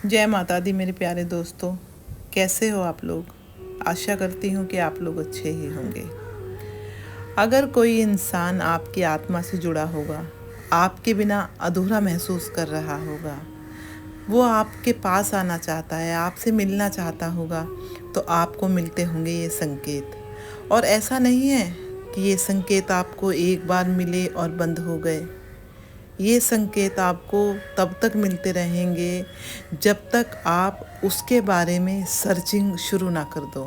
जय माता दी मेरे प्यारे दोस्तों, कैसे हो आप लोग। आशा करती हूँ कि आप लोग अच्छे ही होंगे। अगर कोई इंसान आपकी आत्मा से जुड़ा होगा, आपके बिना अधूरा महसूस कर रहा होगा, वो आपके पास आना चाहता है, आपसे मिलना चाहता होगा, तो आपको मिलते होंगे ये संकेत। और ऐसा नहीं है कि ये संकेत आपको एक बार मिले और बंद हो गए। ये संकेत आपको तब तक मिलते रहेंगे जब तक आप उसके बारे में सर्चिंग शुरू ना कर दो।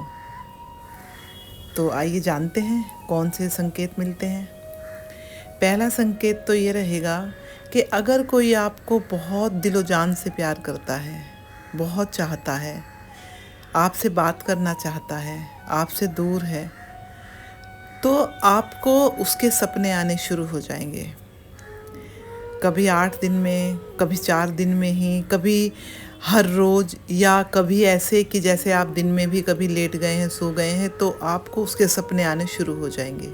तो आइए जानते हैं कौन से संकेत मिलते हैं। पहला संकेत तो ये रहेगा कि अगर कोई आपको बहुत दिलो जान से प्यार करता है, बहुत चाहता है, आपसे बात करना चाहता है, आपसे दूर है, तो आपको उसके सपने आने शुरू हो जाएंगे। कभी 8 दिन में, कभी 4 दिन में ही, कभी हर रोज़, या कभी ऐसे कि जैसे आप दिन में भी कभी लेट गए हैं, सो गए हैं, तो आपको उसके सपने आने शुरू हो जाएंगे।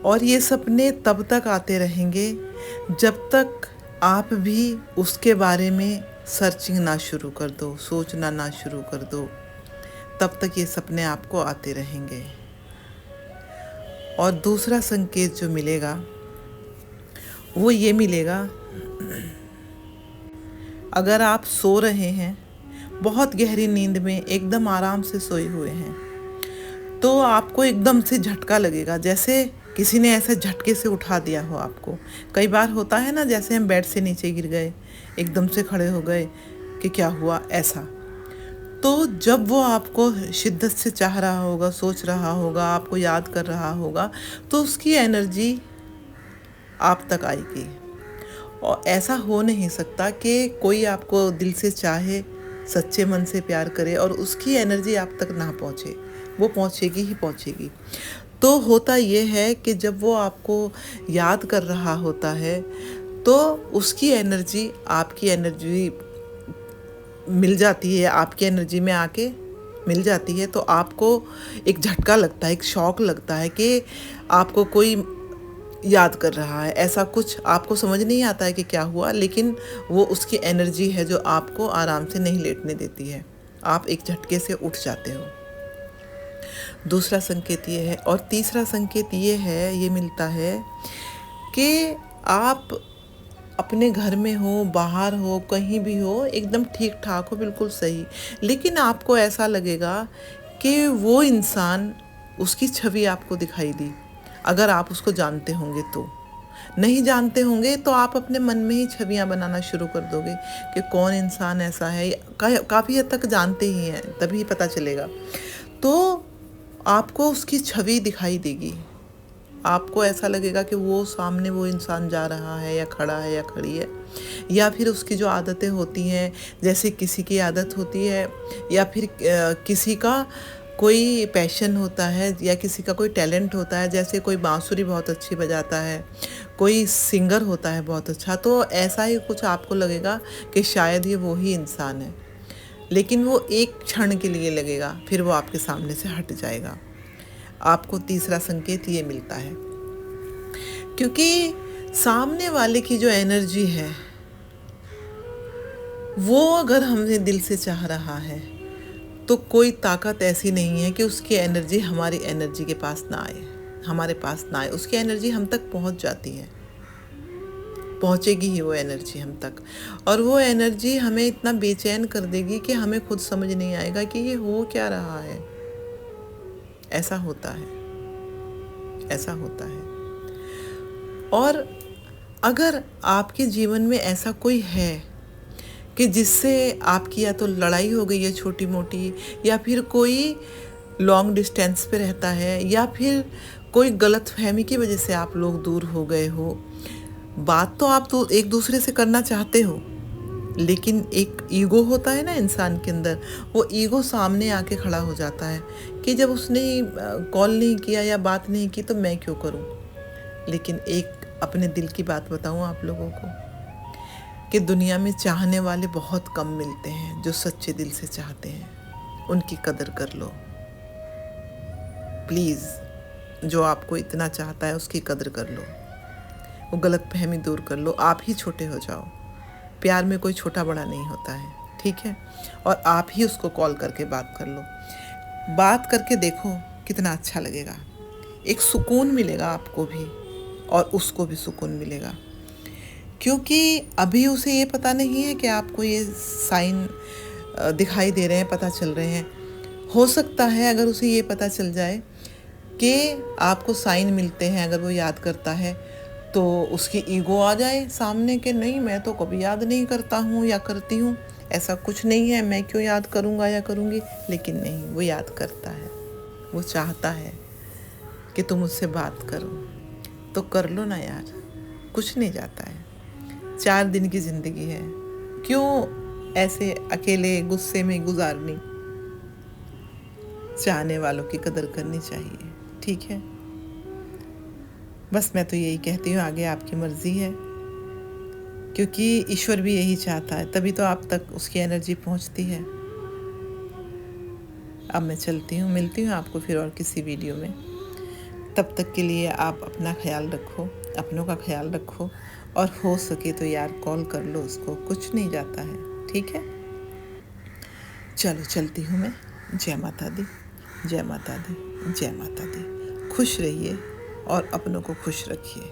और ये सपने तब तक आते रहेंगे जब तक आप भी उसके बारे में सर्चिंग ना शुरू कर दो, सोचना ना शुरू कर दो। तब तक ये सपने आपको आते रहेंगे। और दूसरा संकेत जो मिलेगा वो ये मिलेगा, अगर आप सो रहे हैं, बहुत गहरी नींद में एकदम आराम से सोए हुए हैं, तो आपको एकदम से झटका लगेगा, जैसे किसी ने ऐसे झटके से उठा दिया हो आपको। कई बार होता है ना, जैसे हम बेड से नीचे गिर गए, एकदम से खड़े हो गए कि क्या हुआ, ऐसा। तो जब वो आपको शिद्दत से चाह रहा होगा, सोच रहा होगा, आपको याद कर रहा होगा, तो उसकी एनर्जी आप तक आएगी। और ऐसा हो नहीं सकता कि कोई आपको दिल से चाहे, सच्चे मन से प्यार करे और उसकी एनर्जी आप तक ना पहुँचे। वो पहुँचेगी ही पहुँचेगी। तो होता ये है कि जब वो आपको याद कर रहा होता है, तो उसकी एनर्जी आपकी एनर्जी मिल जाती है, आपकी एनर्जी में आके मिल जाती है। तो आपको एक झटका लगता है, एक शॉक लगता है कि आपको कोई याद कर रहा है। ऐसा कुछ आपको समझ नहीं आता है कि क्या हुआ, लेकिन वो उसकी एनर्जी है जो आपको आराम से नहीं लेटने देती है। आप एक झटके से उठ जाते हो। दूसरा संकेत ये है। और तीसरा संकेत ये है, ये मिलता है कि आप अपने घर में हो, बाहर हो, कहीं भी हो, एकदम ठीक ठाक हो, बिल्कुल सही, लेकिन आपको ऐसा लगेगा कि वो इंसान, उसकी छवि आपको दिखाई दी। अगर आप उसको जानते होंगे तो। नहीं जानते होंगे तो आप अपने मन में ही छवियां बनाना शुरू कर दोगे कि कौन इंसान ऐसा है। काफ़ी हद तक जानते ही हैं, तभी पता चलेगा। तो आपको उसकी छवि दिखाई देगी। आपको ऐसा लगेगा कि वो सामने वो इंसान जा रहा है, या खड़ा है, या खड़ी है, या फिर उसकी जो आदतें होती हैं, जैसे किसी की आदत होती है, या फिर किसी का कोई पैशन होता है, या किसी का कोई टैलेंट होता है, जैसे कोई बांसुरी बहुत अच्छी बजाता है, कोई सिंगर होता है बहुत अच्छा, तो ऐसा ही कुछ आपको लगेगा कि शायद ये वो ही इंसान है। लेकिन वो एक क्षण के लिए लगेगा, फिर वो आपके सामने से हट जाएगा। आपको तीसरा संकेत ये मिलता है, क्योंकि सामने वाले की जो एनर्जी है, वो अगर हमने दिल से चाह रहा है, तो कोई ताकत ऐसी नहीं है कि उसकी एनर्जी हमारी एनर्जी के पास ना आए, हमारे पास ना आए। उसकी एनर्जी हम तक पहुंच जाती है, पहुंचेगी ही वो एनर्जी हम तक। और वो एनर्जी हमें इतना बेचैन कर देगी कि हमें खुद समझ नहीं आएगा कि ये हो क्या रहा है। ऐसा होता है, ऐसा होता है। और अगर आपके जीवन में ऐसा कोई है कि जिससे आपकी या तो लड़ाई हो गई है छोटी मोटी, या फिर कोई लॉन्ग डिस्टेंस पे रहता है, या फिर कोई गलत फहमी की वजह से आप लोग दूर हो गए हो, बात तो आप तो एक दूसरे से करना चाहते हो, लेकिन एक ईगो होता है ना इंसान के अंदर, वो ईगो सामने आके खड़ा हो जाता है कि जब उसने कॉल नहीं किया या बात नहीं की तो मैं क्यों करूं। लेकिन एक अपने दिल की बात बताऊं आप लोगों को, कि दुनिया में चाहने वाले बहुत कम मिलते हैं जो सच्चे दिल से चाहते हैं। उनकी कदर कर लो प्लीज़। जो आपको इतना चाहता है उसकी कदर कर लो, वो गलत फहमी दूर कर लो। आप ही छोटे हो जाओ। प्यार में कोई छोटा बड़ा नहीं होता है, ठीक है। और आप ही उसको कॉल करके बात कर लो, बात करके देखो कितना अच्छा लगेगा। एक सुकून मिलेगा आपको भी और उसको भी सुकून मिलेगा, क्योंकि अभी उसे ये पता नहीं है कि आपको ये साइन दिखाई दे रहे हैं, पता चल रहे हैं। हो सकता है अगर उसे ये पता चल जाए कि आपको साइन मिलते हैं, अगर वो याद करता है, तो उसकी ईगो आ जाए सामने कि नहीं, मैं तो कभी याद नहीं करता हूँ या करती हूँ, ऐसा कुछ नहीं है, मैं क्यों याद करूँगा या करूँगी। लेकिन नहीं, वो याद करता है, वो चाहता है कि तुम उससे बात करो, तो कर लो ना यार, कुछ नहीं जाता है। 4 दिन की ज़िंदगी है, क्यों ऐसे अकेले गुस्से में गुजारनी। चाहने वालों की कदर करनी चाहिए, ठीक है। बस मैं तो यही कहती हूँ, आगे आपकी मर्ज़ी है, क्योंकि ईश्वर भी यही चाहता है, तभी तो आप तक उसकी एनर्जी पहुँचती है। अब मैं चलती हूँ, मिलती हूँ आपको फिर और किसी वीडियो में। तब तक के लिए आप अपना ख्याल रखो, अपनों का ख्याल रखो, और हो सके तो यार कॉल कर लो उसको, कुछ नहीं जाता है, ठीक है। चलो चलती हूँ मैं। जय माता दी, जय माता दी, जय माता दी। खुश रहिए और अपनों को खुश रखिए।